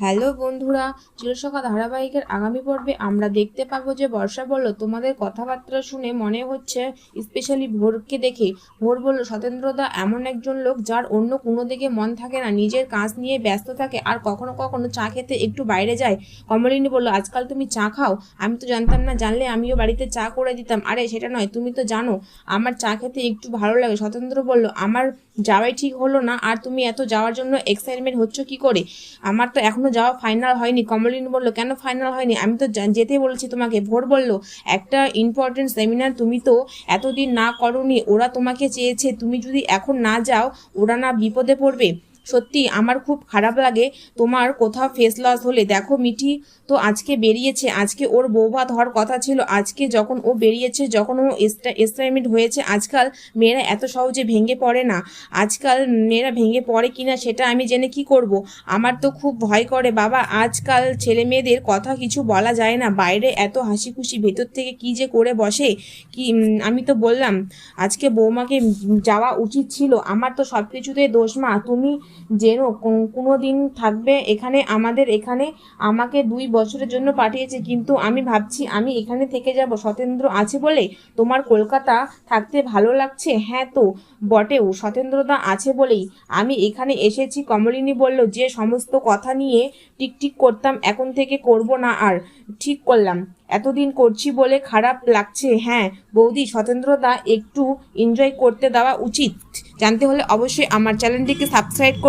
Hello বন্ধুরা, চিরসখা ধারাবাহিকের আগামী পর্বে আমরা দেখতে পাবো যে বর্ষা বলল, তোমাদের কথাবার্তা শুনে মনে হচ্ছে, স্পেশালি ভোরকে দেখে। ভোর বলল, সতেন্দ্রদা এমন একজন লোক যার অন্য কোনো দিকে মন থাকে না, নিজের কাজ নিয়ে ব্যস্ত থাকে, আর কখনো কখনো চা খেতে একটু বাইরে যায়। কমলিনী বলল, আজকাল তুমি চা খাও? আমি তো জানতাম না, জানলে আমিও বাড়িতে চা করে দিতাম। আরে সেটা নয়, তুমি তো জানো আমার চা খেতে একটু ভালো লাগে। সতেন্দ্র বলল, আমার যাওয়াই ঠিক হলো না, আর তুমি এত যাওয়ার জন্য এক্সাইটমেন্ট হচ্ছ কি করে? আমার তো এখনো যাওয়া ফাইনাল হয়নি। কমলিনী বলল, কেন ফাইনাল হয়নি? আমি তো যেতে বলেছি তোমাকে। ভোর বলল, একটা ইম্পর্টেন্ট সেমিনার তুমি তো এতদিন না করনি, ওরা তোমাকে চেয়েছে, তুমি যদি এখন না যাও ওরা না বিপদে পড়বে। সত্যি আমার খুব খারাপ লাগে তোমার কোথাও ফেস লস হলে। দেখো মিঠি তো আজকে বেরিয়েছে, আজকে ওর বৌভাত হওয়ার কথা ছিল। আজকে যখন ও বেরিয়েছে, যখন ও এক্সাইটমেন্ট হয়েছে। আজকাল মেয়েরা এত সহজে ভেঙে পড়ে না। আজকাল মেয়েরা ভেঙে পড়ে কিনা সেটা আমি জেনে কি করব? আমার তো খুব ভয় করে বাবা। আজকাল ছেলে মেয়েদের কথা কিছু বলা যায় না, বাইরে এত হাসি খুশি, ভেতর থেকে কি যে করে বসে কি। আমি তো বললাম আজকে বৌমাকে যাওয়া উচিত ছিল। আমার তো সব কিছুতেই দোষ মা। তুমি যেন কোনো দিন থাকবে এখানে, আমাদের এখানে। আমাকে 2 বছরের জন্য পাঠিয়েছে, কিন্তু আমি ভাবছি আমি এখানে থেকে যাব সতেন্দ্র আছে বলে। তোমার কলকাতা থাকতে ভালো লাগছে? হ্যাঁ তো বটেও, সতেন্দ্রদা আছে বলেই আমি এখানে এসেছি। কমলিনী বলল, যে সমস্ত কথা নিয়ে টিকটিক করতাম এখন থেকে করব না। আর ঠিক করলাম, এতদিন করছি বলে খারাপ লাগছে। হ্যাঁ বৌদি, সতেন্দ্রদা একটু এনজয় করতে দেওয়া উচিত। জানতে হলে অবশ্যই আমার চ্যানেলটিকে সাবস্ক্রাইব করুন।